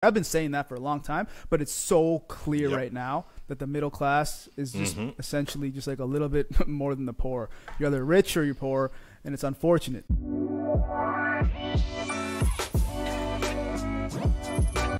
I've been saying that for a long time, but it's so clear right now that the middle class is just essentially just like a little bit more than the poor. You're either rich or you're poor, and it's unfortunate.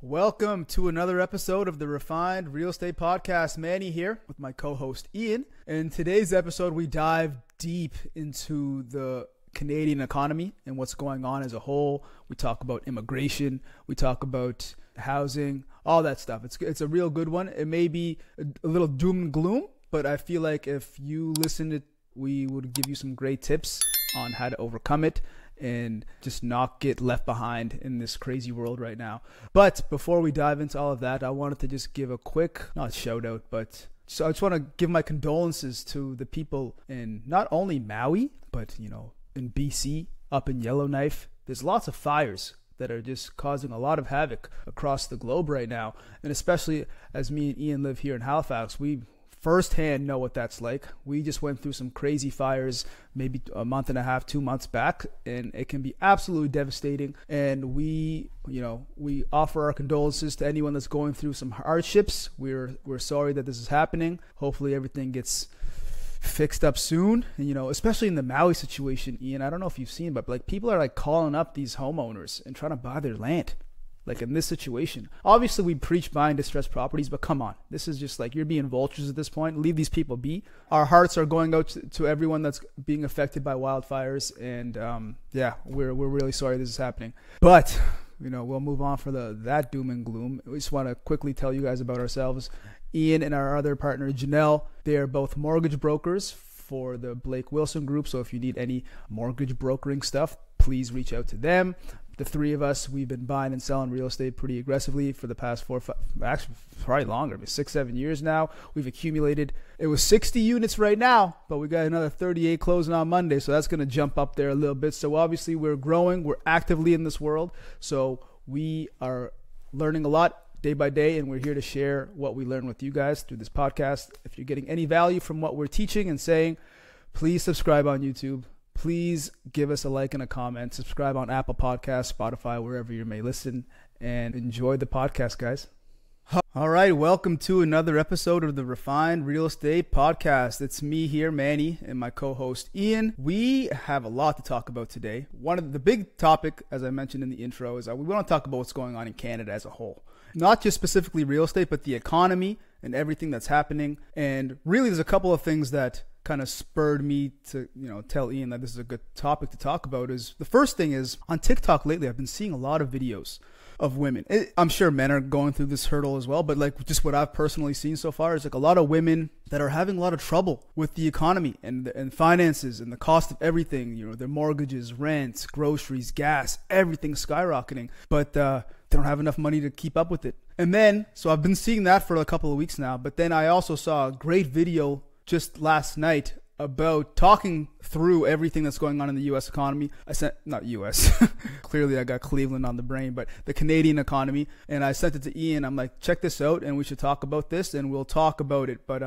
Welcome to another episode of the Refined Real Estate Podcast. Manny here with my co-host Ian. In today's episode, we dive deep into the Canadian economy and what's going on as a whole. We talk about immigration. We talk about housing, all that stuff. It's a real good one. It may be a little doom and gloom, but I feel like if you listened, we would give you some great tips on how to overcome it and just not get left behind in this crazy world right now. But before we dive into all of that, I wanted to just give a quick, not shout out, but so I just want to give my condolences to the people in not only Maui, but in BC, up in Yellowknife. There's lots of fires that are just causing a lot of havoc across the globe right now. And especially as me and Ian live here in Halifax, we firsthand know what that's like. We just went through some crazy fires maybe a month and a half, 2 months back, and it can be absolutely devastating. And we offer our condolences to anyone that's going through some hardships. We're sorry that this is happening. Hopefully everything gets fixed up soon. And especially in the Maui situation, Ian, I don't know if you've seen, but like people are like calling up these homeowners and trying to buy their land. Like in this situation, obviously we preach buying distressed properties, but come on, this is just like you're being vultures at this point. Leave these people be. Our hearts are going out to everyone that's being affected by wildfires, and we're really sorry this is happening. But we'll move on for that doom and gloom. We just want to quickly tell you guys about ourselves. Ian and our other partner Janelle, they are both mortgage brokers for the Blake Wilson Group. So if you need any mortgage brokering stuff, please reach out to them. The three of us, we've been buying and selling real estate pretty aggressively for the past 4 or 5, actually probably longer, 6-7 years now. We've accumulated, it was 60 units right now, but we got another 38 closing on Monday. So that's going to jump up there a little bit. So obviously we're growing, we're actively in this world. So we are learning a lot day by day, and we're here to share what we learn with you guys through this podcast. If you're getting any value from what we're teaching and saying, please subscribe on YouTube. Please give us a like and a comment. Subscribe on Apple Podcasts, Spotify, wherever you may listen, and enjoy the podcast, guys. All right, welcome to another episode of the Refined Real Estate Podcast. It's me here, Manny, and my co-host Ian. We have a lot to talk about today. One of the big topic, as I mentioned in the intro, is we want to talk about what's going on in Canada as a whole. Not just specifically real estate, but the economy and everything that's happening. And really, there's a couple of things that kind of spurred me to, tell Ian that this is a good topic to talk about. Is the first thing is on TikTok lately, I've been seeing a lot of videos of women. I'm sure men are going through this hurdle as well, but like just what I've personally seen so far is like a lot of women that are having a lot of trouble with the economy and finances and the cost of everything, their mortgages, rents, groceries, gas, everything's skyrocketing, but they don't have enough money to keep up with it. And then, so I've been seeing that for a couple of weeks now, but then I also saw a great video just last night about talking through everything that's going on in the U.S. economy. I sent, not U.S., clearly I got Cleveland on the brain, but the Canadian economy. And I sent it to Ian. I'm like, check this out and we should talk about this and we'll talk about it. But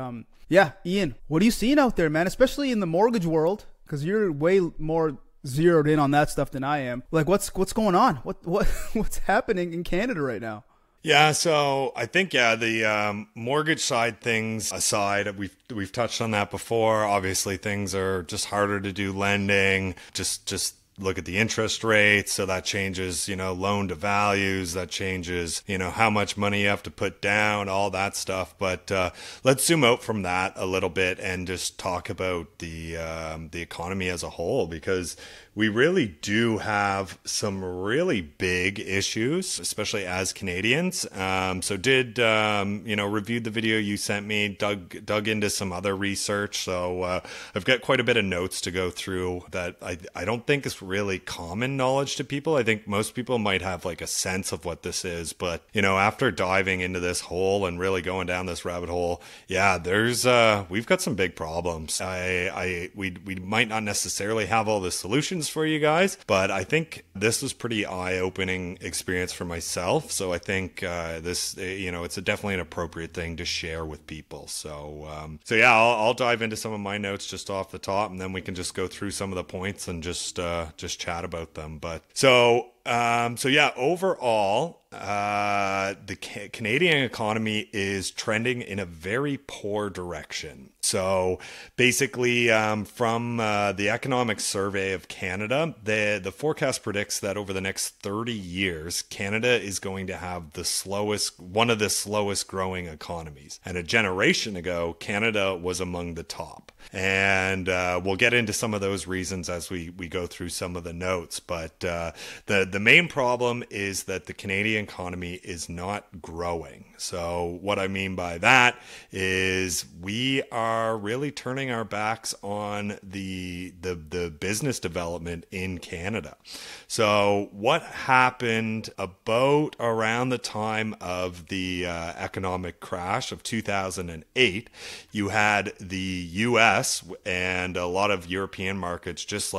Ian, what are you seeing out there, man? Especially in the mortgage world, because you're way more zeroed in on that stuff than I am. Like what's going on? What's happening in Canada right now? Yeah, so I think, the mortgage side things aside, we've touched on that before. Obviously, things are just harder to do lending. Just look at the interest rates. So that changes, loan to values. That changes, how much money you have to put down, all that stuff. But let's zoom out from that a little bit and just talk about the economy as a whole, because we really do have some really big issues, especially as Canadians. So reviewed the video you sent me, dug into some other research. So I've got quite a bit of notes to go through that I don't think is really common knowledge to people. I think most people might have like a sense of what this is, but after diving into this hole and really going down this rabbit hole, we've got some big problems. We might not necessarily have all the solutions solutions for you guys. But I think this was pretty eye-opening experience for myself. So I think this, it's definitely an appropriate thing to share with people. So yeah, I'll dive into some of my notes just off the top, and then we can just go through some of the points and just chat about them. But so yeah, overall, the Canadian economy is trending in a very poor direction. So basically, from the Economic Survey of Canada, the forecast predicts that over the next 30 years, Canada is going to have one of the slowest growing economies. And a generation ago, Canada was among the top. And we'll get into some of those reasons as we go through some of the notes. But the main problem is that the Canadian economy is not growing. So what I mean by that is we are really turning our backs on the business development in Canada. So what happened about around the time of the economic crash of 2008, you had the US and a lot of European markets just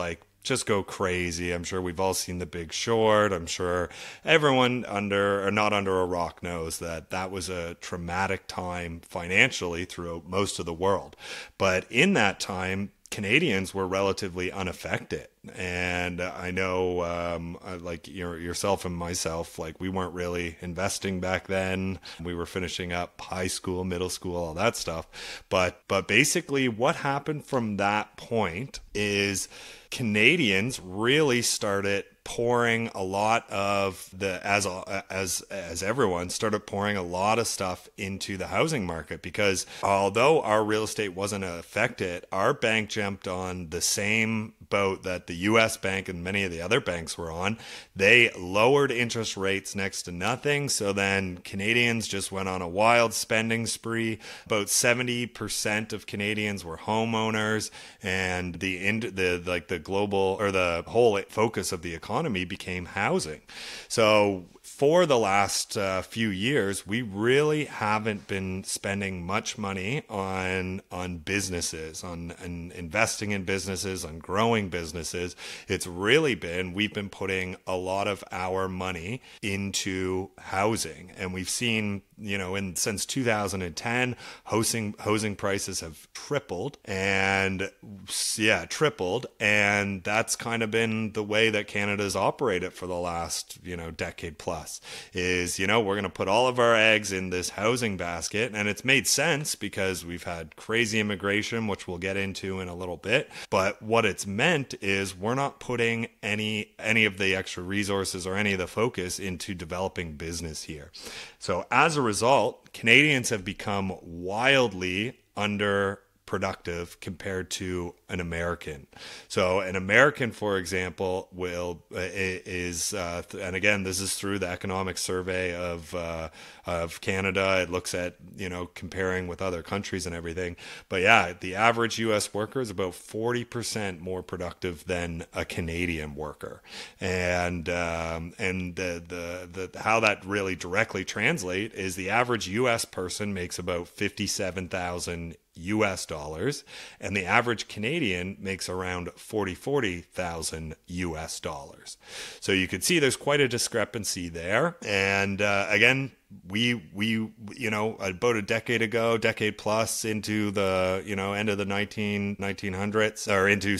go crazy. I'm sure we've all seen The Big Short. I'm sure everyone not under a rock knows that was a traumatic time financially throughout most of the world. But in that time, Canadians were relatively unaffected. And I know, like yourself and myself, like we weren't really investing back then. We were finishing up high school, middle school, all that stuff. But basically what happened from that point is Canadians really started pouring a lot of as everyone started pouring a lot of stuff into the housing market, because although our real estate wasn't affected, our bank jumped on the same boat that the US bank and many of the other banks were on. They lowered interest rates next to nothing. So then Canadians just went on a wild spending spree. About 70% of Canadians were homeowners, and the global or the whole focus of the economy became housing. So for the last few years, we really haven't been spending much money on businesses, on investing in businesses, on growing businesses. It's really we've been putting a lot of our money into housing, and we've seen, since 2010, housing prices have tripled, and that's kind of been the way that Canada's operated for the last, decade plus. Is, we're going to put all of our eggs in this housing basket, and it's made sense because we've had crazy immigration, which we'll get into in a little bit. But what it's meant is we're not putting any of the extra resources or any of the focus into developing business here. So as a result, Canadians have become wildly underproductive compared to an American. So an American, for example, and again, this is through the Economic Survey of Canada. It looks at, comparing with other countries and everything. But yeah, the average US worker is about 40% more productive than a Canadian worker. And the how that really directly translate is the average US person makes about $57,000 US dollars, and the average Canadian makes around $40,000 US dollars. So you can see there's quite a discrepancy there. And again, we about a decade plus into the end of the 1900s, or into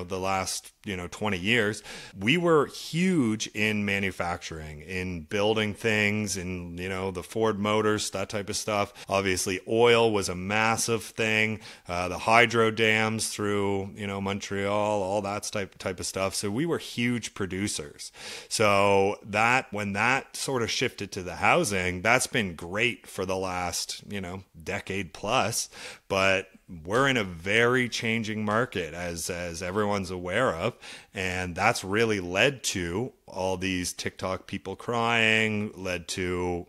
the last 20 years, we were huge in manufacturing, in building things, in the Ford Motors, that type of stuff. Obviously oil was a massive thing, the hydro dams through Montreal, all that type of stuff. So we were huge producers. So when that sort of shifted to the housing, that's been great for the last decade plus. But we're in a very changing market, as everyone's aware of, and that's really led to all these TikTok people crying, led to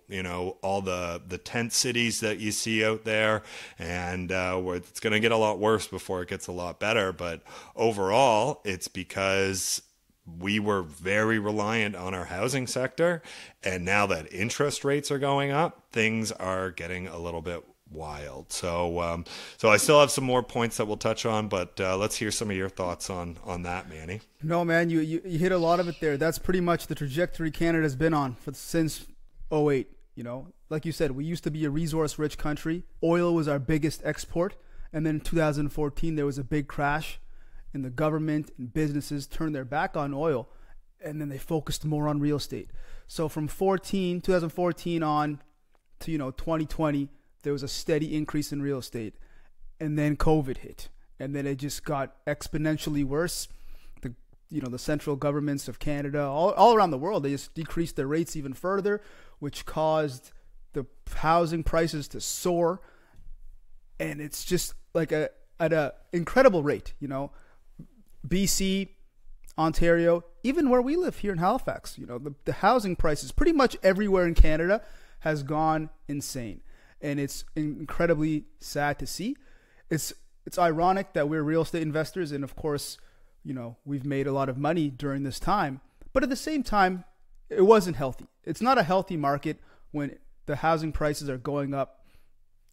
all the tent cities that you see out there, and where it's going to get a lot worse before it gets a lot better. But overall, it's because we were very reliant on our housing sector, and now that interest rates are going up, things are getting a little bit wild. So so I still have some more points that we'll touch on, but let's hear some of your thoughts on that, Manny. No, man, you hit a lot of it there. That's pretty much the trajectory Canada's been on since '08. You know, like you said, we used to be a resource-rich country. Oil was our biggest export, and then in 2014 there was a big crash, and the government and businesses turned their back on oil, and then they focused more on real estate. So from 2014 on to 2020, there was a steady increase in real estate, and then COVID hit, and then it just got exponentially worse. The central governments of Canada, all around the world, they just decreased their rates even further, which caused the housing prices to soar, and it's just like at an incredible rate. BC, Ontario, even where we live here in Halifax, the housing prices pretty much everywhere in Canada has gone insane, and it's incredibly sad to see. It's ironic that we're real estate investors, and of course, we've made a lot of money during this time, but at the same time, it wasn't healthy. It's not a healthy market when the housing prices are going up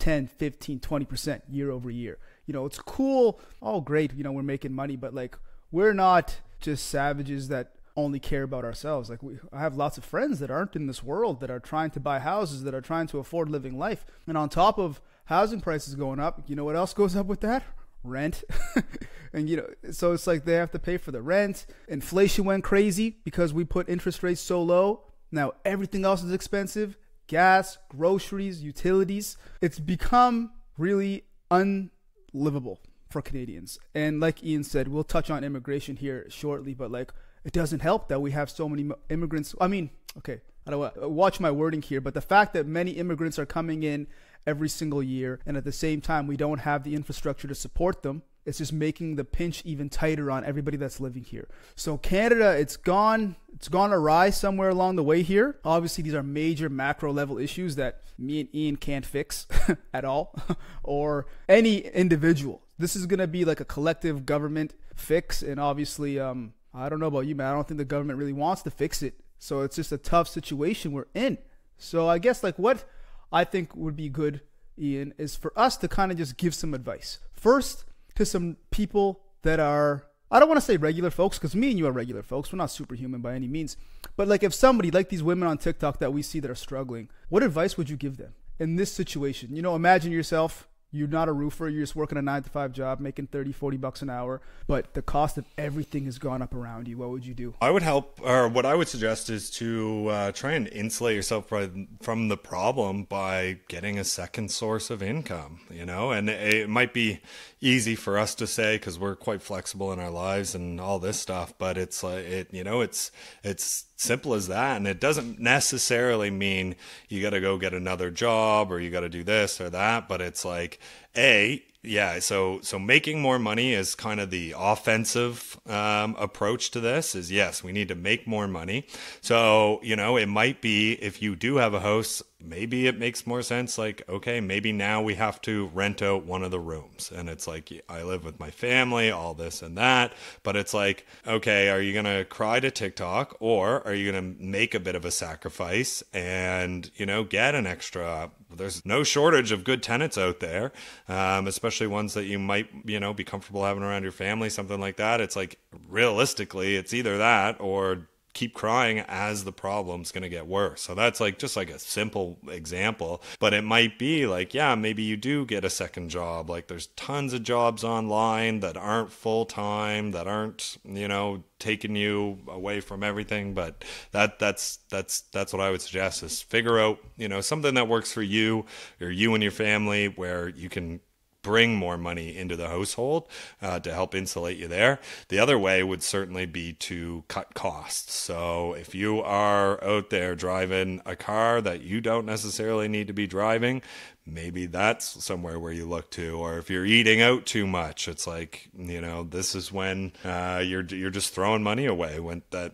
10, 15, 20% year over year. It's cool. Oh, great. We're making money, but like, we're not just savages that only care about ourselves. Like, I have lots of friends that aren't in this world, that are trying to buy houses, that are trying to afford living life. And on top of housing prices going up, you know what else goes up with that? Rent. And so it's like they have to pay for the rent. Inflation went crazy because we put interest rates so low. Now everything else is expensive: gas, groceries, utilities. It's become really unlivable for Canadians. And like Ian said, we'll touch on immigration here shortly, but like, it doesn't help that we have so many immigrants. I mean, okay, I don't want to watch my wording here, but the fact that many immigrants are coming in every single year, and at the same time we don't have the infrastructure to support them, it's just making the pinch even tighter on everybody that's living here. So Canada, it's gone awry somewhere along the way here. Obviously, these are major macro level issues that me and Ian can't fix at all, or any individual. This is going to be like a collective government fix, and obviously, I don't know about you, man, I don't think the government really wants to fix it. So it's just a tough situation we're in. So I guess like what I think would be good, Ian, is for us to kind of just give some advice. First, to some people that are, I don't want to say regular folks, because me and you are regular folks. We're not superhuman by any means. But like, if somebody, like these women on TikTok that we see that are struggling, what advice would you give them in this situation? Imagine yourself, you're not a roofer, you're just working a 9-to-5 job, making 30, 40 bucks an hour, but the cost of everything has gone up around you. What would you do? I would help, or what I would suggest is to try and insulate yourself from the problem by getting a second source of income, and it might be easy for us to say because we're quite flexible in our lives and all this stuff, but it's like, it's simple as that. And it doesn't necessarily mean you got to go get another job or you got to do this or that, but it's like, so making more money is kind of the offensive approach to this. Is yes, we need to make more money. So it might be, if you do have a house, maybe it makes more sense. Like, okay, maybe now we have to rent out one of the rooms, and it's like, I live with my family, all this and that. But it's like, okay, are you gonna cry to TikTok, or are you gonna make a bit of a sacrifice and get an extra? There's no shortage of good tenants out there, especially ones that you might, be comfortable having around your family, something like that. It's like, realistically, it's either that or keep crying as the problem's going to get worse. So that's like just like a simple example, but it might be like, yeah, maybe you do get a second job. Like, there's tons of jobs online that aren't full-time, that aren't, taking you away from everything. But that's what I would suggest, is figure out, something that works for you or you and your family, where you can bring more money into the household to help insulate you there. The other way would certainly be to cut costs. So if you are out there driving a car that you don't necessarily need to be driving, maybe that's somewhere where you look to. Or if you're eating out too much, it's like, this is when you're just throwing money away, when that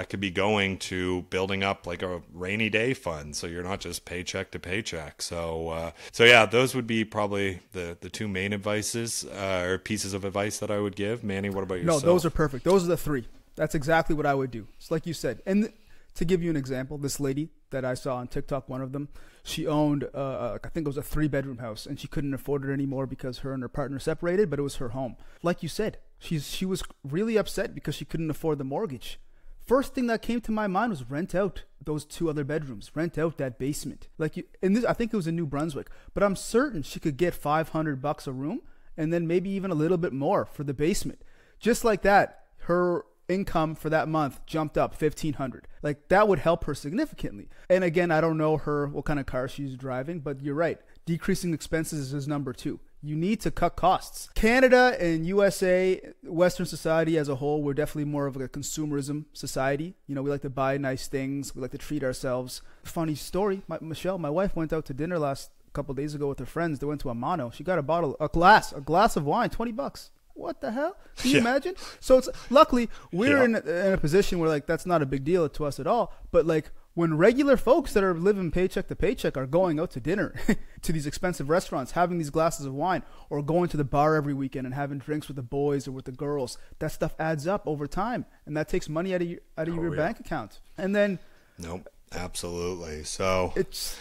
could be going to building up like a rainy day fund, so you're not just paycheck to paycheck. So yeah, those would be probably the two main advices or pieces of advice that I would give. Manny, what about yourself? No, those are perfect. Those are the three. That's exactly what I would do. It's like you said. And To give you an example, this lady that I saw on TikTok, one of them, she owned, I think it was a 3-bedroom house, and she couldn't afford it anymore because her and her partner separated, but it was her home. Like you said, she was really upset because she couldn't afford the mortgage. First thing that came to my mind was rent out those 2 other bedrooms, rent out that basement. I think it was in New Brunswick, but I'm certain she could get $500 a room, and then maybe even a little bit more for the basement. Just like that, her income for that month jumped up $1,500. Like, that would help her significantly. And again, I don't know what kind of car she's driving, but you're right. Decreasing expenses is number 2. You need to cut costs. Canada and USA, Western society as a whole, we're definitely more of a consumerism society. You know, we like to buy nice things. We like to treat ourselves. Funny story, Michelle, my wife, went out to dinner a couple of days ago with her friends. They went to a mono. She got a glass of wine, $20. What the hell? Can you imagine? So it's luckily we're in a position where, like, that's not a big deal to us at all. But like, when regular folks that are living paycheck to paycheck are going out to dinner to these expensive restaurants, having these glasses of wine, or going to the bar every weekend and having drinks with the boys or with the girls, that stuff adds up over time, and that takes money out of your bank account. And then nope, absolutely. So it's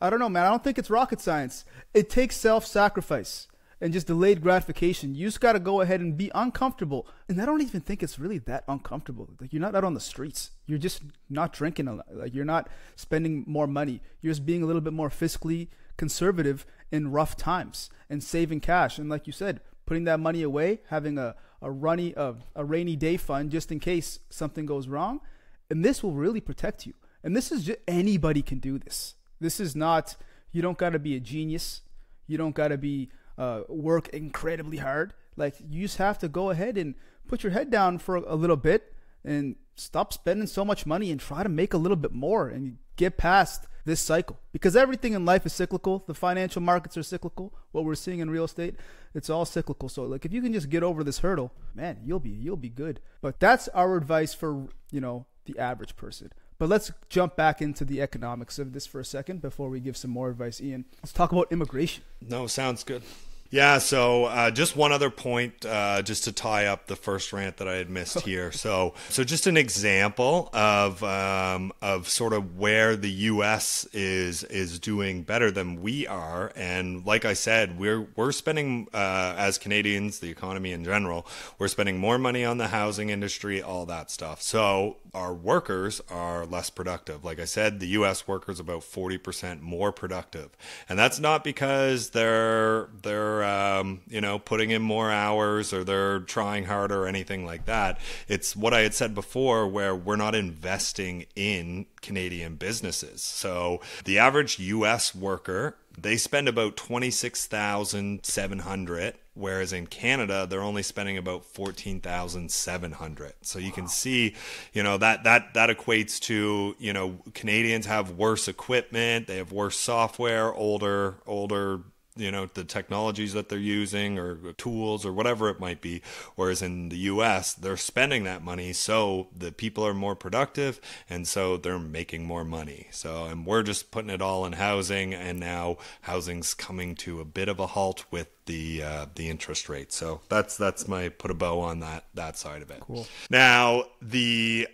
I don't know, man. I don't think it's rocket science. It takes self-sacrifice and just delayed gratification. You just got to go ahead and be uncomfortable. And I don't even think it's really that uncomfortable. Like, you're not out on the streets. You're just not drinking a lot. Like, you're not spending more money. You're just being a little bit more fiscally conservative in rough times and saving cash. And like you said, putting that money away, having a rainy day fund just in case something goes wrong. And this will really protect you. And this is just, anybody can do this. This is not, you don't got to be a genius. You don't got to be work incredibly hard. Like, you just have to go ahead and put your head down for a little bit and stop spending so much money and try to make a little bit more and get past this cycle, because everything in life is cyclical. The financial markets are cyclical. What we're seeing in real estate, it's all cyclical. So like, if you can just get over this hurdle, man, you'll be good. But that's our advice for, the average person. But let's jump back into the economics of this for a second before we give some more advice, Ian. Let's talk about immigration. No, sounds good. Yeah, so just one other point, just to tie up the first rant that I had missed here. So just an example of sort of where the U.S. is doing better than we are, and like I said, we're spending as Canadians, the economy in general, we're spending more money on the housing industry, all that stuff. So our workers are less productive. Like I said, the U.S. workers are about 40% more productive, and that's not because they're putting in more hours or they're trying harder or anything like that. It's what I had said before, where we're not investing in Canadian businesses. So the average US worker, they spend about $26,700, whereas in Canada they're only spending about $14,700. So you can see, that equates to, Canadians have worse equipment, they have worse software, older the technologies that they're using or tools or whatever it might be. Whereas in the US, they're spending that money, so the people are more productive, and so they're making more money. So, and we're just putting it all in housing, and now housing's coming to a bit of a halt with the interest rate. So that's my put a bow on that side of it. Cool. Now the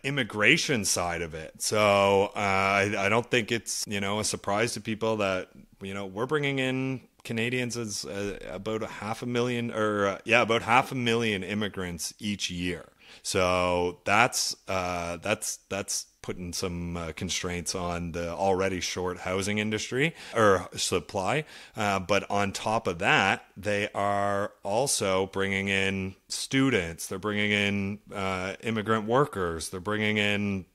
immigration side of it. So I don't think it's a surprise to people that we're bringing in Canadians as about 500,000 immigrants each year. So that's putting some constraints on the already short housing industry or supply. But on top of that, they are also bringing in students. They're bringing in immigrant workers. They're bringing in,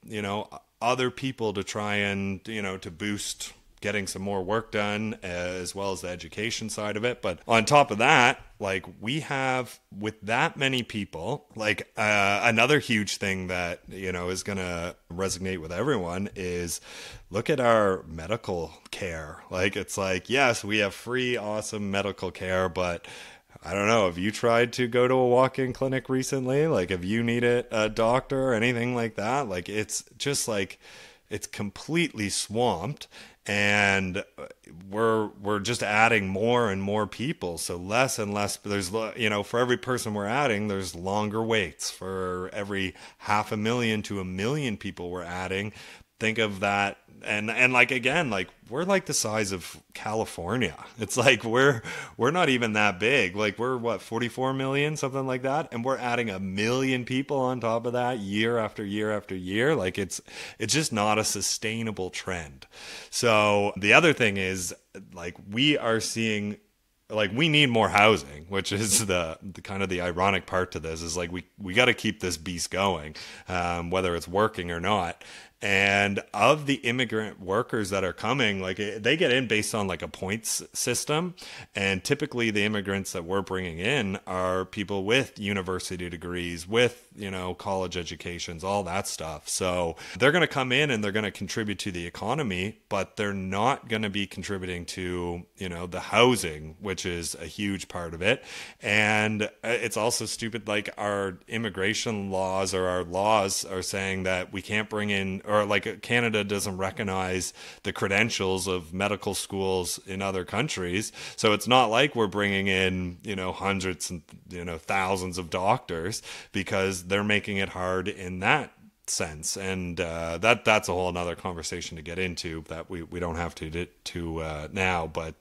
other people to try and, to boost getting some more work done, as well as the education side of it. But on top of that, like, we have, with that many people, like another huge thing that is going to resonate with everyone is look at our medical care. Like, it's like, yes, we have free, awesome medical care, but I don't know, have you tried to go to a walk-in clinic recently? Like, have you needed a doctor or anything like that? Like, it's just like, it's completely swamped, and we're just adding more and more people. So less and less, there's, for every person we're adding, there's longer waits. For every 500,000 to 1,000,000 people we're adding, think of that. And like, again, like, we're like the size of California. It's like we're not even that big. Like, we're what, 44 million, something like that, and we're adding 1,000,000 people on top of that year after year after year. Like, it's just not a sustainable trend. So the other thing is, like, we are seeing, like, we need more housing, which is the kind of the ironic part to this, is like, we got to keep this beast going, whether it's working or not. And of the immigrant workers that are coming, like, they get in based on like a points system. And typically the immigrants that we're bringing in are people with university degrees, with, college educations, all that stuff. So they're going to come in and they're going to contribute to the economy, but they're not going to be contributing to, the housing, which is a huge part of it. And it's also stupid. Like, our immigration laws, or our laws, are saying that we can't bring in, or like, Canada doesn't recognize the credentials of medical schools in other countries. So it's not like we're bringing in, hundreds and, thousands of doctors, because they're making it hard in that sense. And that's a whole another conversation to get into that we don't have to now. But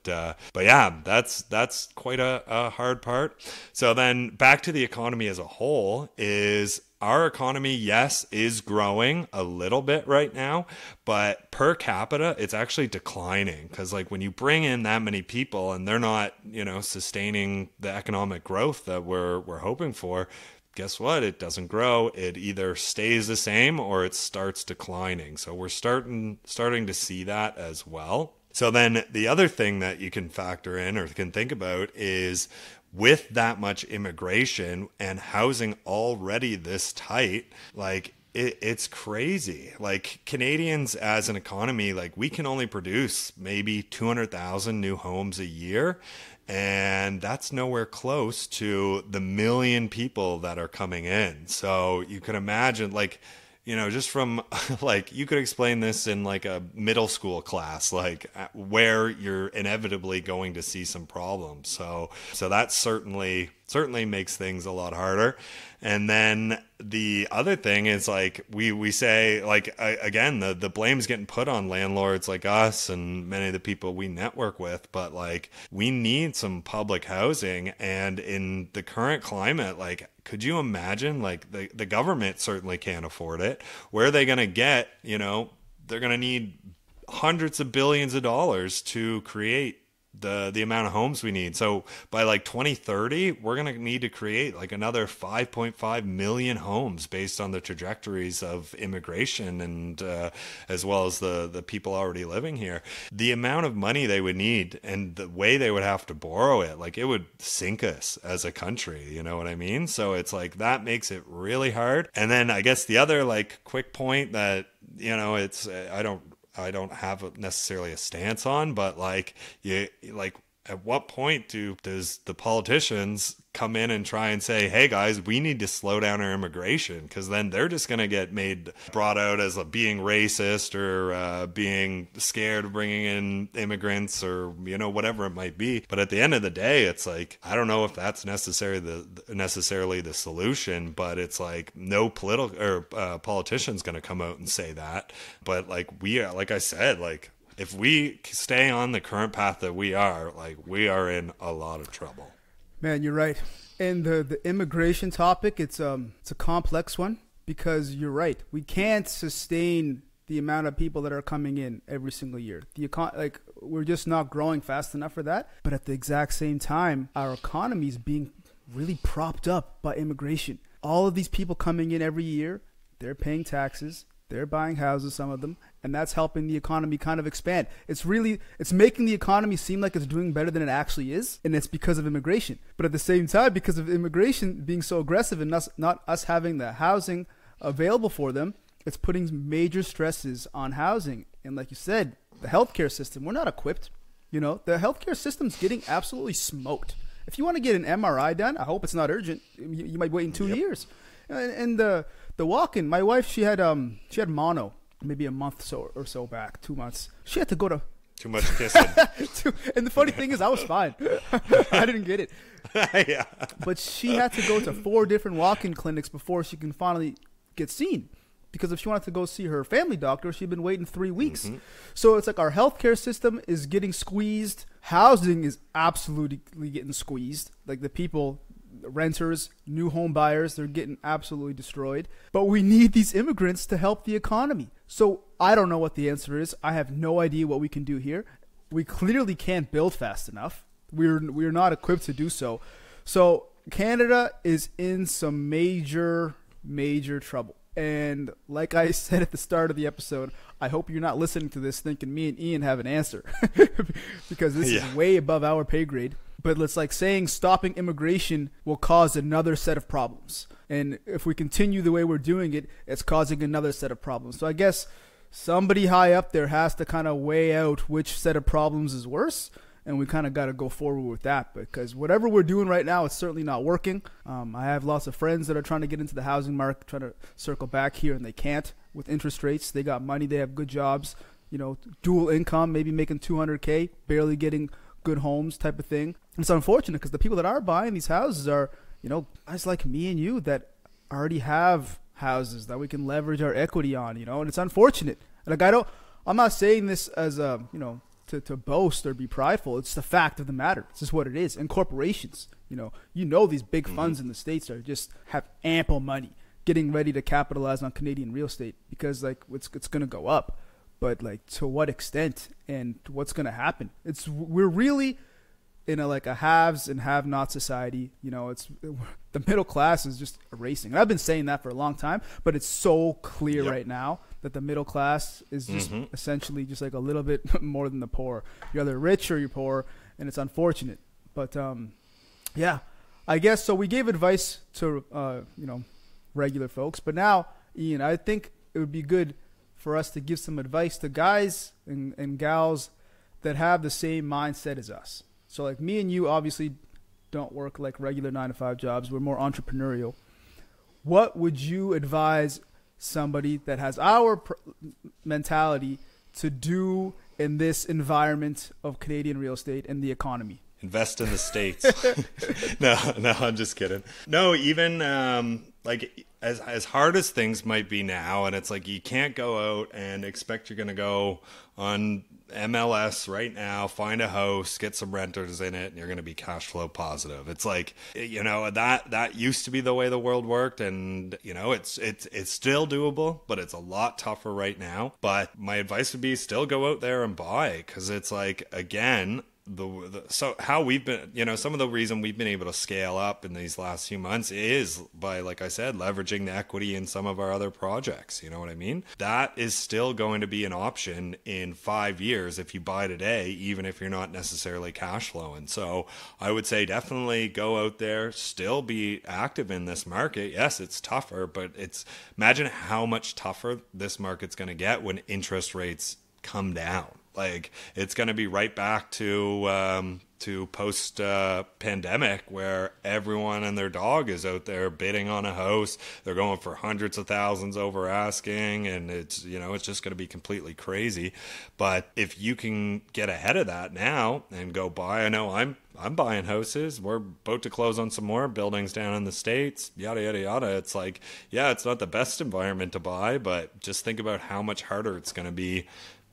yeah, that's quite a hard part. So then back to the economy as a whole, is our economy, yes, is growing a little bit right now, but per capita, it's actually declining. Because, like, when you bring in that many people and they're not, sustaining the economic growth that we're hoping for, guess what? It doesn't grow. It either stays the same or it starts declining. So we're starting to see that as well. So then the other thing that you can factor in or can think about is, with that much immigration and housing already this tight, like, it's crazy. Like, Canadians as an economy, like, we can only produce maybe 200,000 new homes a year. And that's nowhere close to the 1,000,000 people that are coming in. So you can imagine, like, just from, like, you could explain this in like a middle school class, like, where you're inevitably going to see some problems. So that certainly makes things a lot harder. And then the other thing is, like, we say, like, again, the blame's getting put on landlords like us and many of the people we network with, but, like, we need some public housing. And in the current climate, like, could you imagine, like, the government certainly can't afford it. Where are they going to get, they're going to need hundreds of billions of dollars to create the amount of homes we need. So by like 2030, we're going to need to create like another 5.5 million homes based on the trajectories of immigration and as well as the people already living here. The amount of money they would need and the way they would have to borrow it, like, it would sink us as a country, you know what I mean? So it's like, that makes it really hard. And then I guess the other like quick point that, it's, I don't have necessarily a stance on, but like, at what point does the politicians come in and try and say, hey guys, we need to slow down our immigration? Because then they're just going to get brought out as being racist or being scared of bringing in immigrants or, whatever it might be. But at the end of the day, it's like, I don't know if that's necessarily the solution, but it's like no political or politician's going to come out and say that. But like, like I said, like, if we stay on the current path that we are, like, we are in a lot of trouble. Man, you're right. And the immigration topic, it's a complex one, because you're right. We can't sustain the amount of people that are coming in every single year. We're just not growing fast enough for that. But at the exact same time, our economy is being really propped up by immigration. All of these people coming in every year, they're paying taxes, they're buying houses, some of them, and that's helping the economy kind of expand. It's making the economy seem like it's doing better than it actually is, and it's because of immigration. But at the same time, because of immigration being so aggressive and not us having the housing available for them, it's putting major stresses on housing. And like you said, the healthcare system, we're not equipped. The healthcare system's getting absolutely smoked. If you want to get an MRI done, I hope it's not urgent. You might wait in 2 years. And the walk-in, my wife, she had mono. maybe a month or so back, 2 months. She had to go to Too much kissing. and the funny thing is, I was fine. I didn't get it. Yeah. But she had to go to 4 different walk-in clinics before she can finally get seen. Because if she wanted to go see her family doctor, she'd been waiting 3 weeks. Mm-hmm. So it's like our healthcare system is getting squeezed. Housing is absolutely getting squeezed. Like the people, renters, new home buyers, they're getting absolutely destroyed. But we need these immigrants to help the economy. So I don't know what the answer is. I have no idea what we can do here. We clearly can't build fast enough. We're not equipped to do so. So Canada is in some major trouble. And like I said at the start of the episode, I hope you're not listening to this thinking me and Ian have an answer because this is way above our pay grade. But it's like saying stopping immigration will cause another set of problems. And if we continue the way we're doing it, it's causing another set of problems. So I guess somebody high up there has to kind of weigh out which set of problems is worse. And we kind of got to go forward with that because whatever we're doing right now, it's certainly not working. I have lots of friends that are trying to get into the housing market, trying to circle back here, and they can't with interest rates. They got money. They have good jobs, dual income, maybe making $200K, barely getting good homes type of thing. And it's unfortunate because the people that are buying these houses are, guys like me and you that already have houses that we can leverage our equity on, and it's unfortunate. Like I'm not saying this as a, to boast or be prideful. It's the fact of the matter. It's just what it is. And corporations, these big funds in the States are just have ample money getting ready to capitalize on Canadian real estate because it's going to go up. But to what extent and what's going to happen? We're really in a haves and have-not society. It's the middle class is just erasing. And I've been saying that for a long time, but it's so clear right now that the middle class is just essentially just a little bit more than the poor. You're either rich or you're poor, and it's unfortunate. But I guess so. We gave advice to regular folks, but now, Ian, I think it would be good for us to give some advice to guys and gals that have the same mindset as us. So me and you obviously don't work like regular 9-to-5 jobs. We're more entrepreneurial. What would you advise somebody that has our mentality to do in this environment of Canadian real estate and the economy? Invest in the States. No, I'm just kidding. No, even as hard as things might be now, and it's you can't go out and expect you're going to go on MLS right now, find a house, get some renters in it, and you're going to be cash flow positive. It's that used to be the way the world worked, and it's still doable, but it's a lot tougher right now. But my advice would be still go out there and buy, because it's again, so how we've been, some of the reason we've been able to scale up in these last few months is by, like I said, leveraging the equity in some of our other projects. You know what I mean? That is still going to be an option in 5 years if you buy today, even if you're not necessarily cash flowing. So I would say definitely go out there, still be active in this market. Yes, it's tougher, but imagine how much tougher this market's going to get when interest rates come down. It's going to be right back to post pandemic, where everyone and their dog is out there bidding on a house. They're going for hundreds of thousands over asking, and it's just going to be completely crazy. But if you can get ahead of that now and go buy, I know I'm buying houses. We're about to close on some more buildings down in the States, yada, yada, yada. It's it's not the best environment to buy, but just think about how much harder it's going to be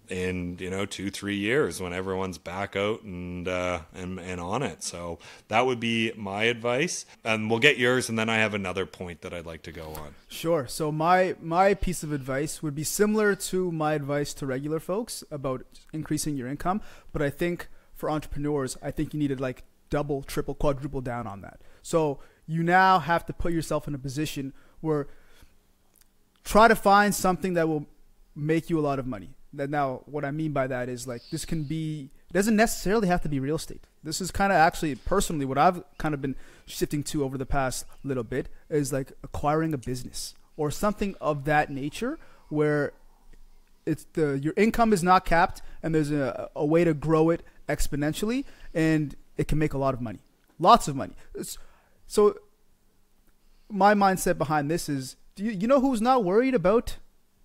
in 2-3 years when everyone's back out and on it. So that would be my advice, and we'll get yours, and then I have another point that I'd like to go on. Sure. So my piece of advice would be similar to my advice to regular folks about increasing your income, but I think for entrepreneurs, I think you need to double, triple, quadruple down on that. So you now have to put yourself in a position where try to find something that will make you a lot of money. Now, what I mean by that is this can be, it doesn't necessarily have to be real estate. This is kind of actually personally what I've kind of been shifting to over the past little bit is acquiring a business or something of that nature where your income is not capped and there's a way to grow it exponentially and it can make a lot of money, lots of money. So my mindset behind this is, do you know who's not worried about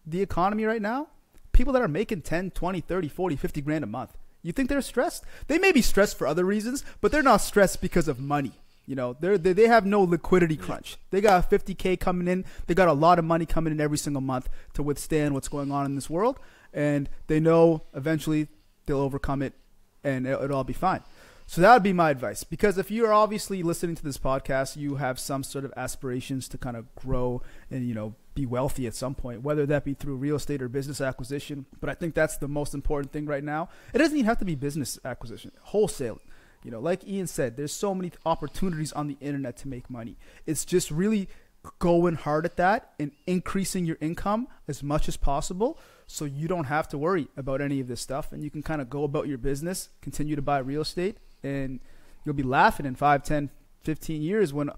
the economy right now, people that are making 10, 20, 30, 40, 50 grand a month, you think they're stressed? They may be stressed for other reasons, but they're not stressed because of money. You know, they have no liquidity crunch. They got 50K coming in. They got a lot of money coming in every single month to withstand what's going on in this world. And they know eventually they'll overcome it and it'll all be fine. So that would be my advice. Because if you're obviously listening to this podcast, you have some sort of aspirations to kind of grow and, you know, be wealthy at some point, whether that be through real estate or business acquisition. But I think that's the most important thing right now. It doesn't even have to be business acquisition, wholesaling. You know, like Ian said, there's so many opportunities on the internet to make money. It's just really going hard at that and increasing your income as much as possible so you don't have to worry about any of this stuff. And you can kind of go about your business, continue to buy real estate, and you'll be laughing in 5, 10, 15 years when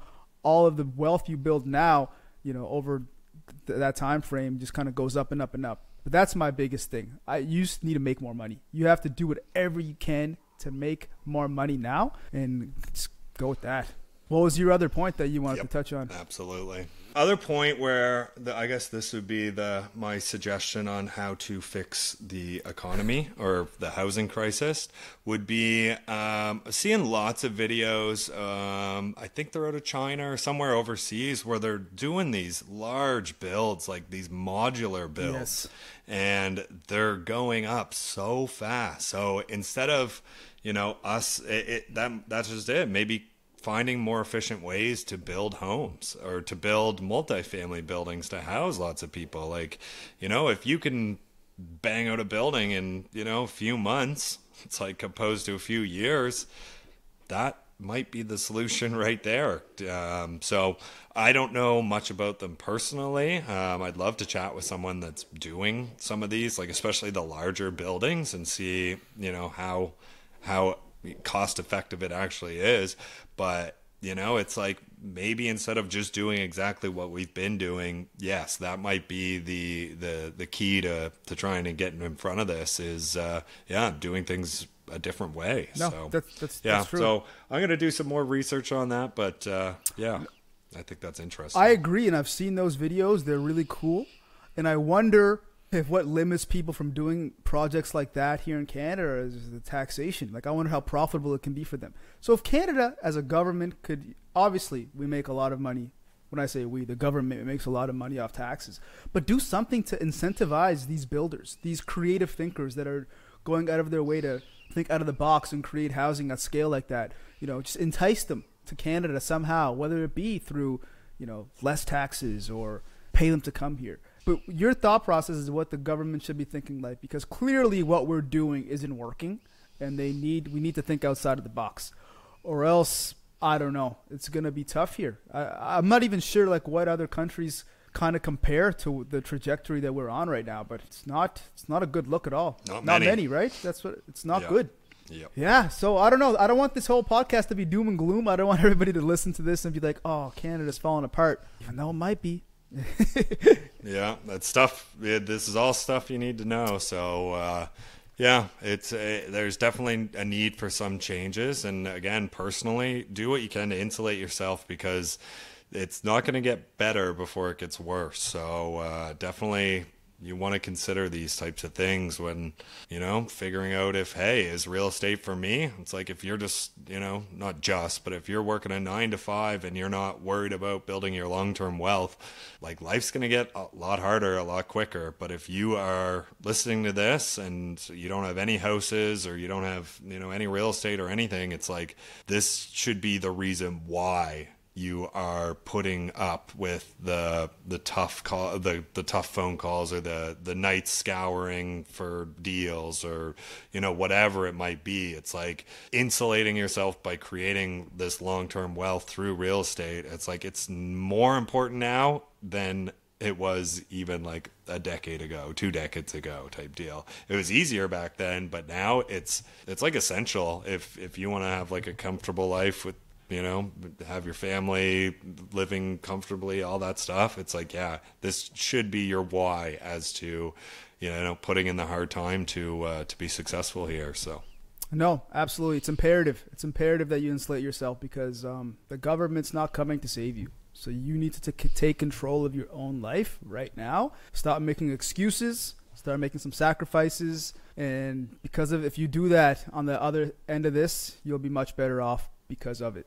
all of the wealth you build now, you know, over that time frame just kind of goes up and up and up. But that's my biggest thing. You just need to make more money. You have to do whatever you can to make more money now and just go with that. What was your other point that you wanted to touch on? Absolutely. Other point where I guess this would be my suggestion on how to fix the economy or the housing crisis would be seeing lots of videos. I think they're out of China or somewhere overseas where they're doing these large builds, like these modular builds. Yes. And they're going up so fast. So instead of, you know, that's just it. Maybe finding more efficient ways to build homes or to build multifamily buildings to house lots of people. Like, you know, if you can bang out a building in, you know, a few months, it's like opposed to a few years, that might be the solution right there. So I don't know much about them personally. I'd love to chat with someone that's doing some of these, like especially the larger buildings, and see, you know, how cost effective it actually is. But, you know, it's like maybe instead of just doing exactly what we've been doing, yes, that might be the key to trying to get in front of this is, doing things a different way. No, so that's true. So I'm going to do some more research on that, but I think that's interesting. I agree. And I've seen those videos. They're really cool. And I wonder if what limits people from doing projects like that here in Canada is the taxation. Like, I wonder how profitable it can be for them. So if Canada as a government could, obviously we make a lot of money. When I say we, the government makes a lot of money off taxes, but do something to incentivize these builders, these creative thinkers that are going out of their way to think out of the box and create housing at scale like that. You know, just entice them to Canada somehow, whether it be through, you know, less taxes or pay them to come here. But your thought process is what the government should be thinking like, because clearly what we're doing isn't working, and we need to think outside of the box, or else, I don't know, it's going to be tough here. I'm not even sure like what other countries kind of compare to the trajectory that we're on right now, but it's not a good look at all. Not many, right? That's what, it's not good. Yep. Yeah, so I don't know. I don't want this whole podcast to be doom and gloom. I don't want everybody to listen to this and be like, oh, Canada's falling apart, even though it might be. Yeah, that's stuff. This is all stuff you need to know. So, there's definitely a need for some changes. And again, personally, do what you can to insulate yourself, because it's not going to get better before it gets worse. So definitely you want to consider these types of things when, you know, figuring out if, hey, is real estate for me? It's like if you're just, you know, not just, but if you're working a 9 to 5 and you're not worried about building your long-term wealth, like life's going to get a lot harder, a lot quicker. But if you are listening to this and you don't have any houses or you don't have, you know, any real estate or anything, it's like this should be the reason why you are putting up with the tough phone calls or the nights scouring for deals or, you know, whatever it might be. It's like insulating yourself by creating this long-term wealth through real estate. It's like it's more important now than it was even like a decade ago, 2 decades ago type deal. It was easier back then, but now it's like essential if you want to have like a comfortable life with, you know, have your family living comfortably, all that stuff. It's like, yeah, this should be your why as to, you know, putting in the hard time to be successful here. So. No, absolutely. It's imperative. It's imperative that you insulate yourself, because the government's not coming to save you. So you need to take control of your own life right now. Stop making excuses. Start making some sacrifices. And because of, if you do that on the other end of this, you'll be much better off because of it.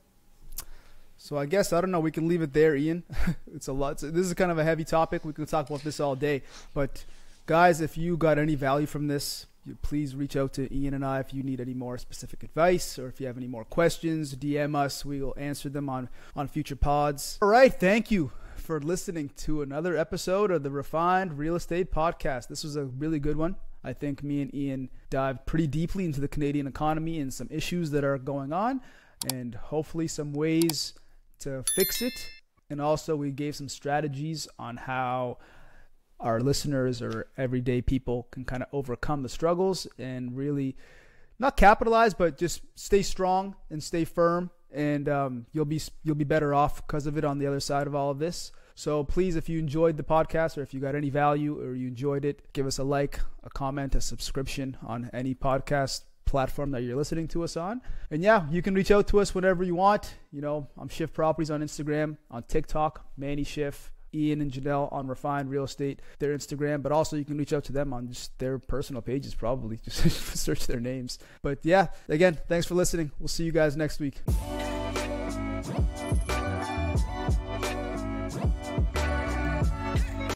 So I guess, I don't know, we can leave it there, Ian. It's a lot. This is kind of a heavy topic. We could talk about this all day. But guys, if you got any value from this, please reach out to Ian and I if you need any more specific advice, or if you have any more questions, DM us. We will answer them on future pods. All right. Thank you for listening to another episode of the Refined Real Estate Podcast. This was a really good one. I think me and Ian dived pretty deeply into the Canadian economy and some issues that are going on, and hopefully some ways to fix it. And also we gave some strategies on how our listeners or everyday people can kind of overcome the struggles and really not capitalize, but just stay strong and stay firm. And you'll be better off because of it on the other side of all of this. So please, if you enjoyed the podcast, or if you got any value or you enjoyed it, give us a like, a comment, a subscription on any podcast platform that you're listening to us on. And yeah, you can reach out to us whenever you want. You know, I'm Schiff Properties on Instagram, on TikTok, Manny Schiff, Ian and Janelle on Refined Real Estate, their Instagram, but also you can reach out to them on just their personal pages, probably just search their names. But yeah, again, thanks for listening. We'll see you guys next week.